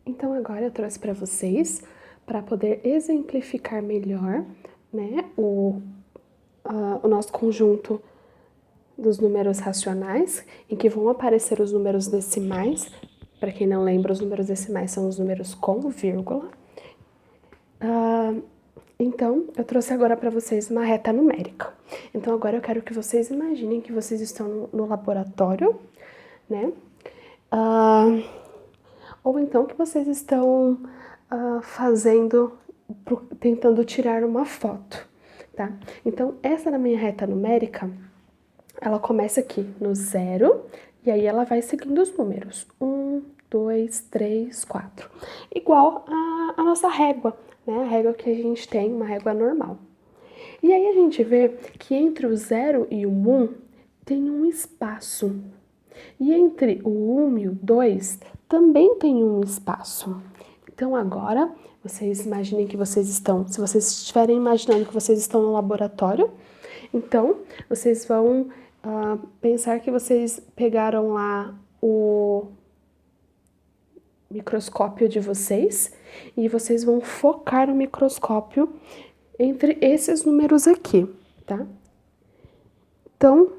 Então agora eu trouxe para vocês, para poder exemplificar melhor, né, o nosso conjunto dos números racionais, em que vão aparecer os números decimais. Para quem não lembra, os números decimais são os números com vírgula. Então, eu trouxe agora para vocês uma reta numérica. Então, agora eu quero que vocês imaginem que vocês estão no laboratório, né? Ou então que vocês estão tentando tirar uma foto, tá? Então, essa na minha reta numérica, ela começa aqui no 0, e aí ela vai seguindo os números. 1, 2, 3, 4. Igual a nossa régua, né? A régua que a gente tem, uma régua normal. E aí a gente vê que entre o 0 e o 1 tem um espaço. E entre o 1 e o 2 também tem um espaço. Então agora, vocês imaginem que vocês estão, se vocês estiverem imaginando que vocês estão no laboratório, então vocês vão pensar que vocês pegaram lá o microscópio de vocês e vocês vão focar o microscópio entre esses números aqui, tá? Então,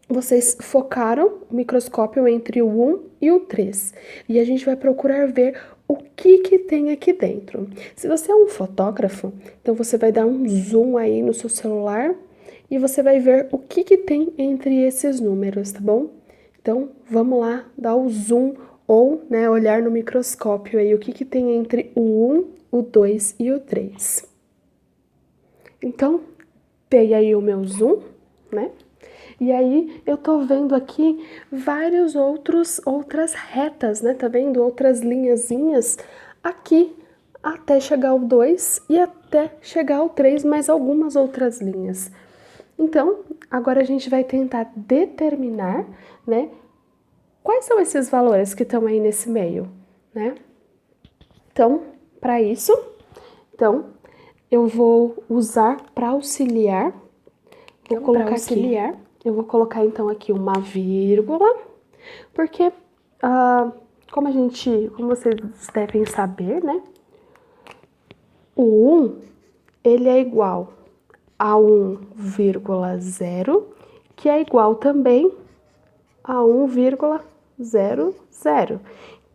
vocês focaram o microscópio entre o 1 e o 3. E a gente vai procurar ver o que tem aqui dentro. Se você é um fotógrafo, então você vai dar um zoom aí no seu celular e você vai ver o que tem entre esses números, tá bom? Então, vamos lá dar o zoom ou, né, olhar no microscópio aí o que tem entre o 1, o 2 e o 3. Então, peguei aí o meu zoom, né? E aí eu tô vendo aqui outras retas, né? Tá vendo? Outras linhazinhas aqui até chegar ao 2 e até chegar ao 3, mais algumas outras linhas. Então, agora a gente vai tentar determinar, né? Quais são esses valores que estão aí nesse meio, né? Então, para isso, eu vou usar para auxiliar, vou colocar auxiliar. Eu vou colocar então aqui uma vírgula, porque como vocês devem saber, né? O 1, ele é igual a 1,0, que é igual também a 1,00,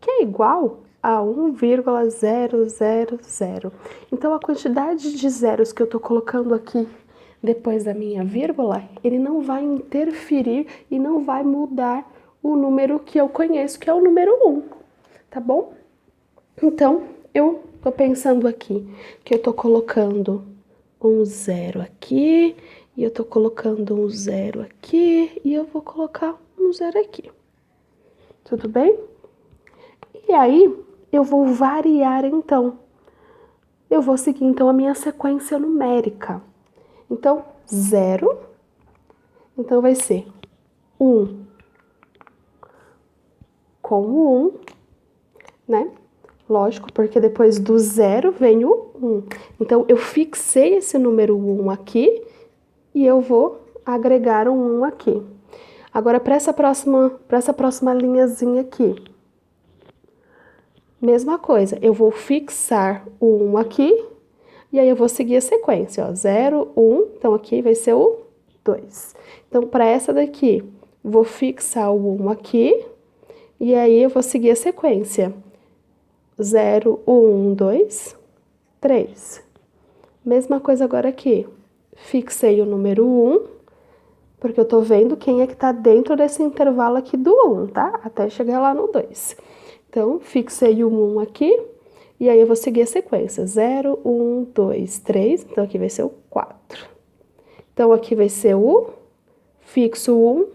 que é igual a 1,000. Então, a quantidade de zeros que eu tô colocando aqui depois da minha vírgula, ele não vai interferir e não vai mudar o número que eu conheço, que é o número 1, tá bom? Então, eu tô pensando aqui que eu tô colocando um 0 aqui, e eu tô colocando um 0 aqui, e eu vou colocar um 0 aqui. Tudo bem? E aí, eu vou variar então. Eu vou seguir então a minha sequência numérica. Então, 0, então vai ser 1 com o 1, né? Lógico, porque depois do 0 vem o 1. Então, eu fixei esse número 1 aqui e eu vou agregar um 1 aqui. Agora, para essa próxima linhazinha aqui, mesma coisa, eu vou fixar o 1 aqui e aí eu vou seguir a sequência, ó, 0, 1, então aqui vai ser o 2. Então, para essa daqui, vou fixar o 1 aqui e aí eu vou seguir a sequência. 0, 1, 2, 3. Mesma coisa agora aqui. Fixei o número 1, porque eu tô vendo quem é que tá dentro desse intervalo aqui do 1, tá? Até chegar lá no 2. Então, fixei o 1 aqui, e aí eu vou seguir a sequência. 0, 1, 2, 3, então aqui vai ser o 4. Então, aqui vai ser o fixo 1,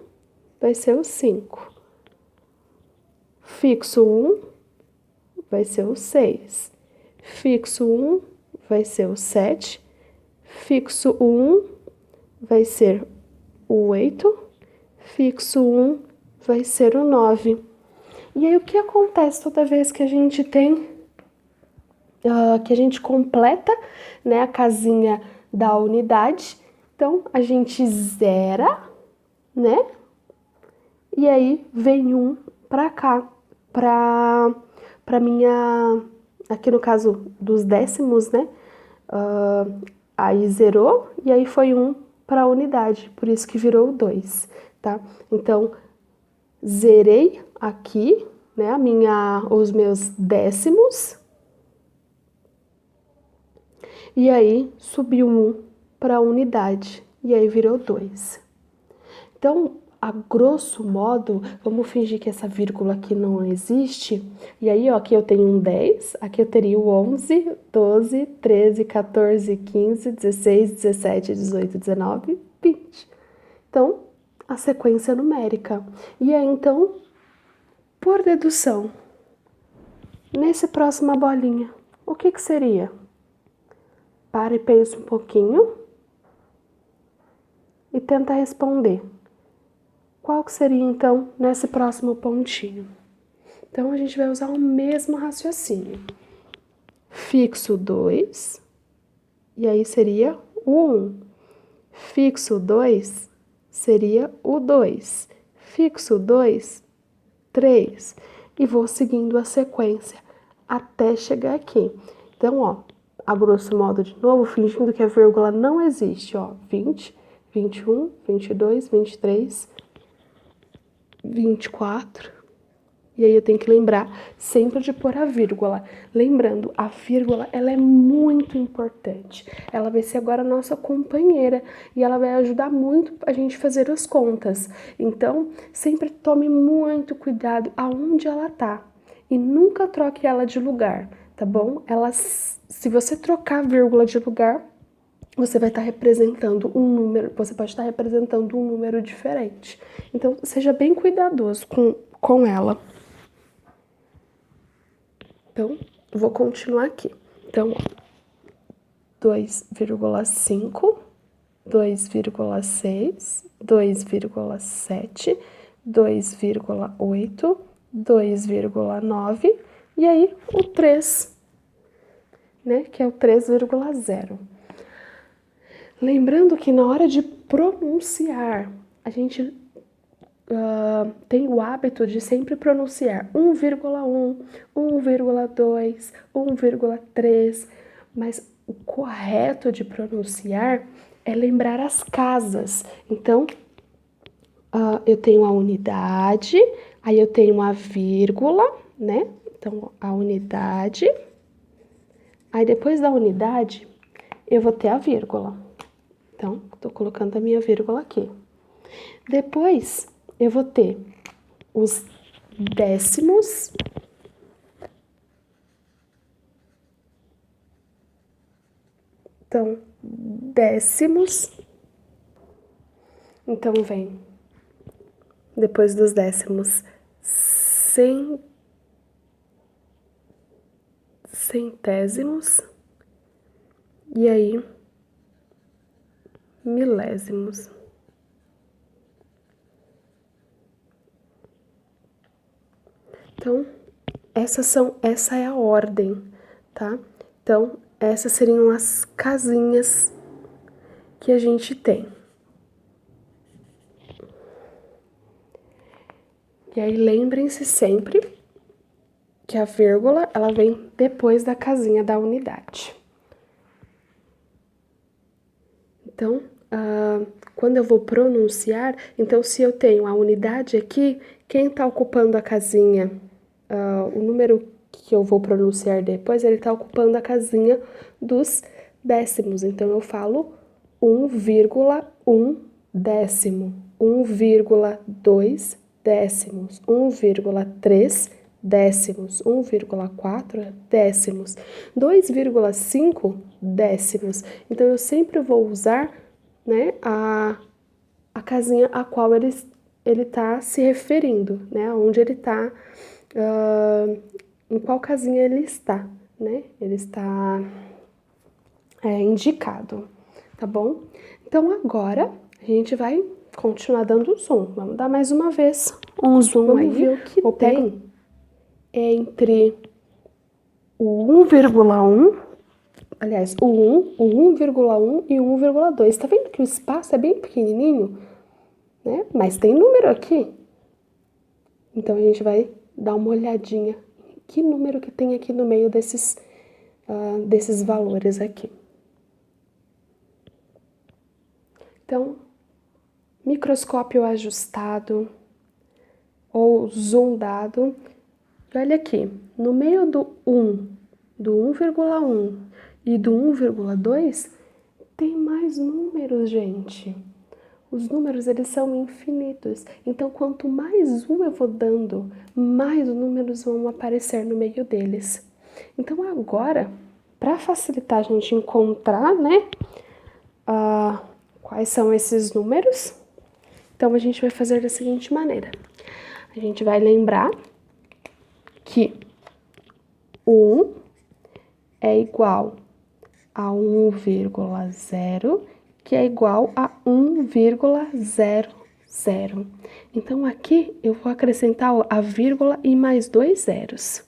vai ser o 5. Fixo 1, vai ser o 6. Fixo 1, vai ser o 7. Fixo 1, vai ser o 8. Fixo 1, vai ser o 9. E aí, o que acontece toda vez que a gente tem, que a gente completa, né, a casinha da unidade? Então, a gente zera, né? E aí, vem um pra cá, pra para minha... Aqui no caso dos décimos, né? Aí zerou e aí foi 1 para a unidade, por isso que virou 2, tá? Então, zerei aqui, né, os meus décimos, e aí subiu 1 para a unidade, e aí virou 2. Então, a grosso modo, vamos fingir que essa vírgula aqui não existe, e aí, ó, aqui eu tenho um 10, aqui eu teria o 11, 12, 13, 14, 15, 16, 17, 18, 19, 20. Então, a sequência numérica. E aí, então, por dedução, nesse próxima bolinha, o que que seria? Para e pensa um pouquinho e tenta responder. Qual que seria, então, nesse próximo pontinho? Então, a gente vai usar o mesmo raciocínio. Fixo 2, e aí seria o 1. Fixo 2 seria o 2. Fixo 2, 3. E vou seguindo a sequência até chegar aqui. Então, ó, a grosso modo, de novo, fingindo que a vírgula não existe, ó, 20, 21, 22, 23, 24, e aí eu tenho que lembrar sempre de pôr a vírgula. Lembrando, a vírgula, ela é muito importante. Ela vai ser agora a nossa companheira e ela vai ajudar muito a gente fazer as contas. Então, sempre tome muito cuidado aonde ela tá e nunca troque ela de lugar, tá bom? Se você trocar a vírgula de lugar, você vai estar representando um número, você pode estar representando um número diferente. Então, seja bem cuidadoso com ela. Então, vou continuar aqui. Então, 2,5, 2,6, 2,7, 2,8, 2,9 e aí o 3, né, que é o 3,0. Lembrando que na hora de pronunciar, a gente tem o hábito de sempre pronunciar 1,1, 1,2, 1,3, mas o correto de pronunciar é lembrar as casas. Então, eu tenho a unidade, aí eu tenho a vírgula, né? Então, a unidade. Aí, depois da unidade, eu vou ter a vírgula. Então, tô colocando a minha vírgula aqui. Depois, eu vou ter os décimos, então, décimos, então vem, depois dos décimos, centésimos, e aí, milésimos. Então, essa é a ordem, tá? Então, essas seriam as casinhas que a gente tem. E aí, lembrem-se sempre que a vírgula, ela vem depois da casinha da unidade. Então, quando eu vou pronunciar, então se eu tenho a unidade aqui, quem está ocupando a casinha, o número que eu vou pronunciar depois, ele está ocupando a casinha dos décimos. Então, eu falo 1,1 décimo, 1,2 décimos, 1,3 décimos, 1,4 décimos, 2,5 décimos. Então, eu sempre vou usar, né, a casinha a qual ele está se referindo, né, onde ele está, em qual casinha ele está, né, ele está indicado, tá bom? Então, agora, a gente vai continuar dando zoom. Vamos dar mais uma vez um zoom. Vamos aí. Ver o que tem entre o 1,1, aliás, o 1, o 1,1 e o 1,2. Tá vendo que o espaço é bem pequenininho, né? Mas tem número aqui. Então, a gente vai dar uma olhadinha que número que tem aqui no meio desses valores aqui. Então, microscópio ajustado ou zoom dado. E olha aqui, no meio do 1, do 1,1 e do 1,2, tem mais números, gente. Os números, eles são infinitos. Então, quanto mais eu vou dando, mais números vão aparecer no meio deles. Então, agora, para facilitar a gente encontrar, né, quais são esses números, então a gente vai fazer da seguinte maneira. A gente vai lembrar que 1 é igual a 1,0, que é igual a 1,00. Então, aqui eu vou acrescentar a vírgula e mais 2 zeros.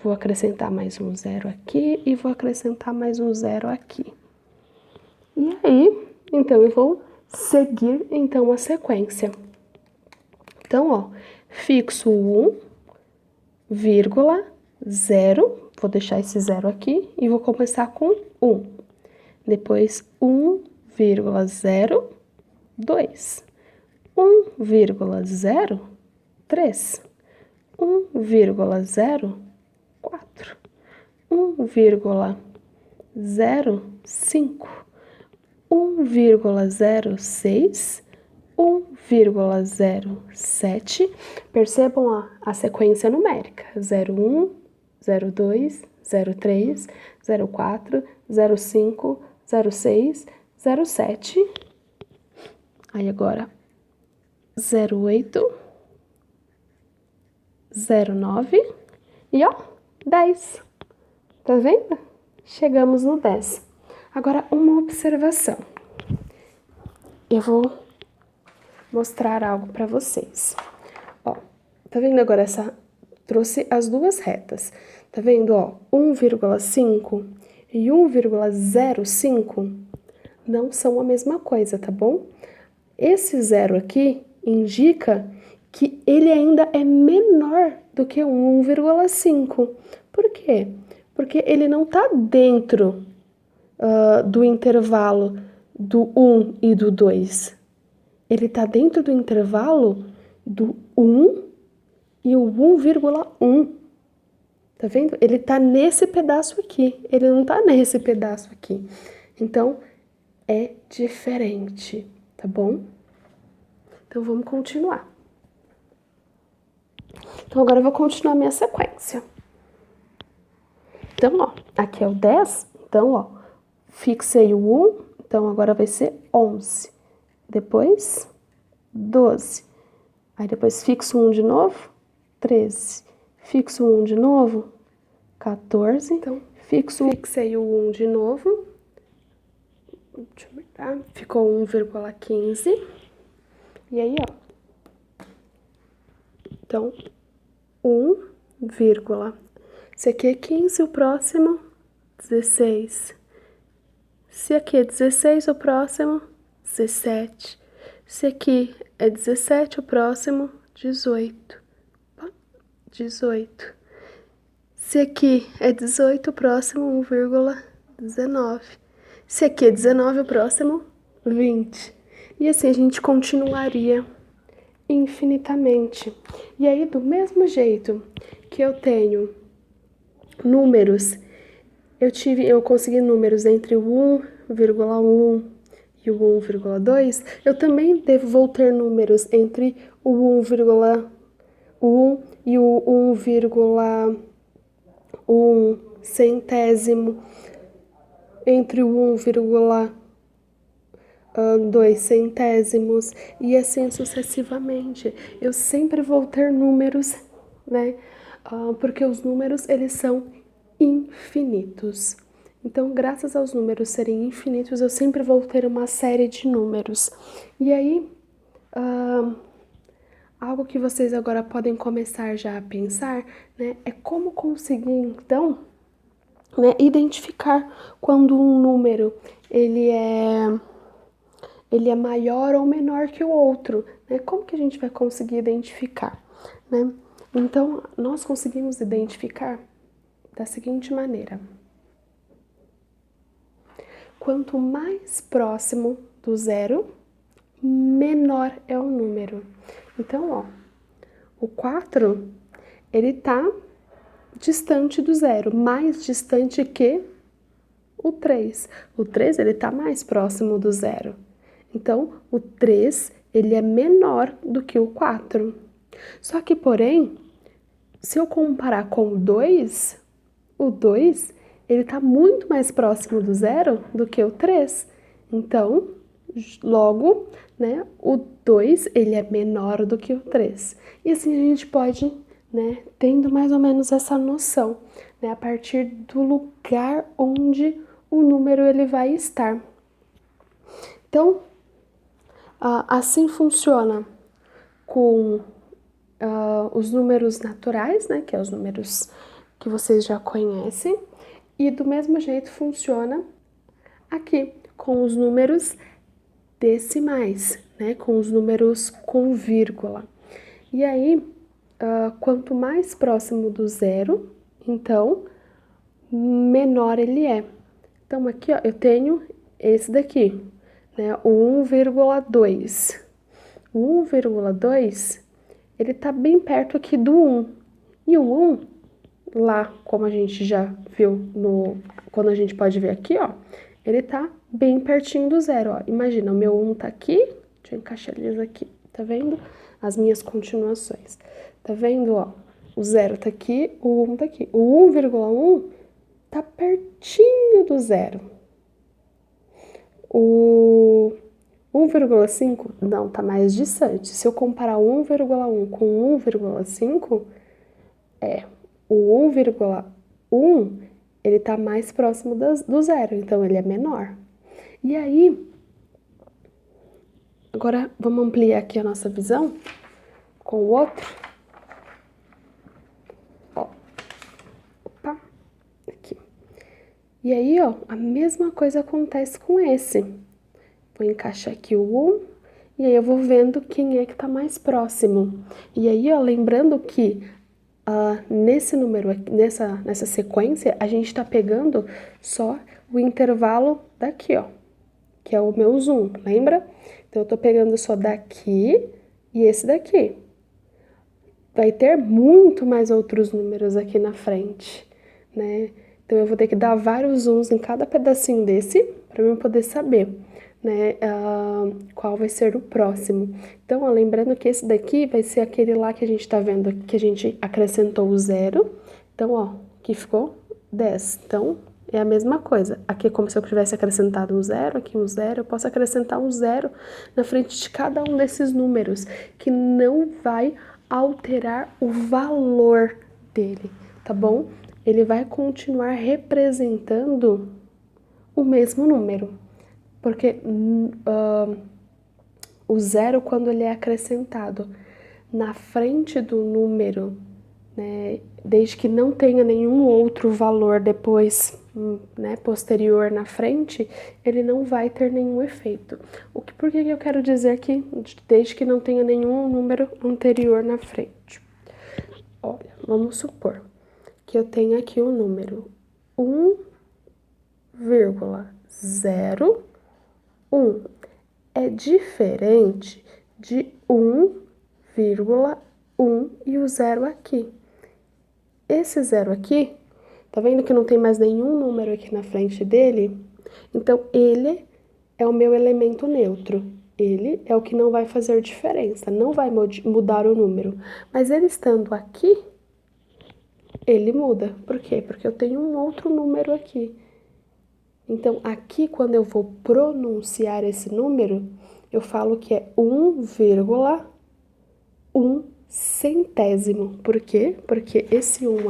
Vou acrescentar mais um zero aqui e vou acrescentar mais um zero aqui. E aí, então, eu vou seguir, então, a sequência. Então, ó, fixo 1,0, vou deixar esse zero aqui e vou começar com 1. Depois, 1,02, 1,03, 1,04, 1,05, 1,06, 1,07. Percebam a sequência numérica: 01, 02, 03, 04, 05, 06, 07. Aí agora 08, 09 e ó, 10. Tá vendo? Chegamos no 10. Agora, uma observação. Eu vou mostrar algo para vocês. Ó, tá vendo agora trouxe as duas retas. Tá vendo, ó, 1,5 e 1,05 não são a mesma coisa, tá bom? Esse zero aqui indica que ele ainda é menor do que o 1,5. Por quê? Porque ele não tá dentro do intervalo do 1 e do 2. Ele está dentro do intervalo do 1 e o 1,1. Tá vendo? Ele está nesse pedaço aqui. Ele não está nesse pedaço aqui. Então, é diferente, tá bom? Então, vamos continuar. Então, agora eu vou continuar a minha sequência. Então, ó, aqui é o 10. Então, ó, fixei o 1. Então, agora vai ser 11. Depois, 12. Aí depois fixo 1 de novo, 13. Fixo 1 de novo, 14. Então, fixei o 1 de novo. Deixa eu ver, tá? Ficou 1,15. E aí, ó. Então, 1, esse aqui é 15, o próximo, 16. Se aqui é 16, o próximo, 17. Se aqui é 17, o próximo, 18. 18. Se aqui é 18, o próximo, 1,19. Se aqui é 19, o próximo, 20. E assim a gente continuaria infinitamente. E aí, do mesmo jeito que eu tenho números, eu consegui números entre o 1,1 e o 1,2, eu também vou ter números entre o 1,1 e o 1,1 centésimo, entre o 1,2 centésimos e assim sucessivamente. Eu sempre vou ter números, né? Porque os números, eles são infinitos. Então, graças aos números serem infinitos, eu sempre vou ter uma série de números. E aí, algo que vocês agora podem começar já a pensar, né, é como conseguir, então, né, identificar quando um número ele é maior ou menor que o outro, né? Como que a gente vai conseguir identificar, né? Então, nós conseguimos identificar da seguinte maneira. Quanto mais próximo do zero, menor é o número. Então, ó, o 4, ele tá distante do zero, mais distante que o 3. O 3, ele tá mais próximo do zero. Então, o 3, ele é menor do que o 4. Só que, porém, se eu comparar com o 2, ele tá muito mais próximo do zero do que o 3. Então, logo, né, o 2, ele é menor do que o 3. E assim a gente pode, né, tendo mais ou menos essa noção, né, a partir do lugar onde o número ele vai estar. Então, assim funciona com os números naturais, né, que é os números que vocês já conhecem, e do mesmo jeito funciona aqui com os números decimais, né, com os números com vírgula. E aí, quanto mais próximo do zero, então, menor ele é. Então, aqui, ó, eu tenho esse daqui, né, o 1,2. O 1,2, ele tá bem perto aqui do 1. E o 1, lá, como a gente já viu quando a gente pode ver aqui, ó, ele tá bem pertinho do zero, ó. Imagina, o meu 1 tá aqui, deixa eu encaixar eles aqui, tá vendo? As minhas continuações. Tá vendo, ó? O 0 tá aqui, o 1 tá aqui. O 1,1 tá pertinho do zero. O 1,5 não, tá mais distante. Se eu comparar o 1,1 com 1,5, o 1,1 ele tá mais próximo do zero, então ele é menor. E aí, agora vamos ampliar aqui a nossa visão com o outro. Ó, opa, aqui. E aí, ó, a mesma coisa acontece com esse. Vou encaixar aqui o 1, e aí eu vou vendo quem é que tá mais próximo. E aí, ó, lembrando que nesse número, nessa sequência, a gente tá pegando só o intervalo daqui, ó, que é o meu zoom, lembra? Então, eu tô pegando só daqui e esse daqui. Vai ter muito mais outros números aqui na frente, né? Então, eu vou ter que dar vários zooms em cada pedacinho desse para eu poder saber, né, qual vai ser o próximo. Então, ó, lembrando que esse daqui vai ser aquele lá que a gente tá vendo, que a gente acrescentou o zero. Então, ó, aqui ficou 10. Então, é a mesma coisa. Aqui é como se eu tivesse acrescentado um zero, aqui um zero. Eu posso acrescentar um zero na frente de cada um desses números, que não vai alterar o valor dele, tá bom? Ele vai continuar representando o mesmo número, porque o zero, quando ele é acrescentado na frente do número, né, desde que não tenha nenhum outro valor depois, né, posterior na frente, ele não vai ter nenhum efeito. Por que eu quero dizer que desde que não tenha nenhum número anterior na frente? Olha, vamos supor que eu tenho aqui o número 1,01. É diferente de 1,1 e o zero aqui. Esse zero aqui, tá vendo que não tem mais nenhum número aqui na frente dele? Então, ele é o meu elemento neutro. Ele é o que não vai fazer diferença, não vai mudar o número. Mas ele estando aqui, ele muda. Por quê? Porque eu tenho um outro número aqui. Então, aqui, quando eu vou pronunciar esse número, eu falo que é 1,1 centésimo. Por quê? Porque esse 1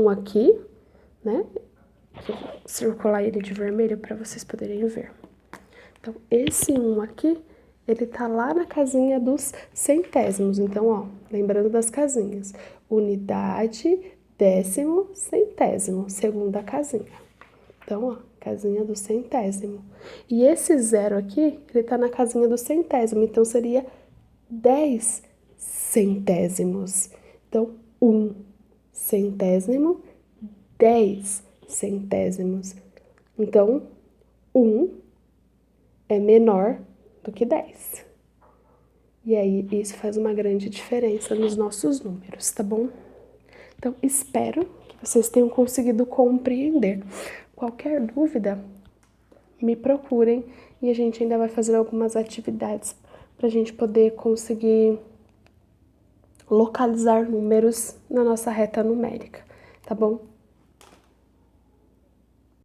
aqui, né? Vou circular ele de vermelho para vocês poderem ver. Então, esse 1 aqui, ele tá lá na casinha dos centésimos. Então, ó, lembrando das casinhas. Unidade, décimo, centésimo, segunda casinha. Então, ó, casinha do centésimo. E esse zero aqui, ele tá na casinha do centésimo, então seria 10 centésimos. Então, 1/100, 10/100. Então, 1 é menor do que 10. E aí, isso faz uma grande diferença nos nossos números, tá bom? Então, espero que vocês tenham conseguido compreender. Qualquer dúvida, me procurem e a gente ainda vai fazer algumas atividades para a gente poder conseguir localizar números na nossa reta numérica, tá bom?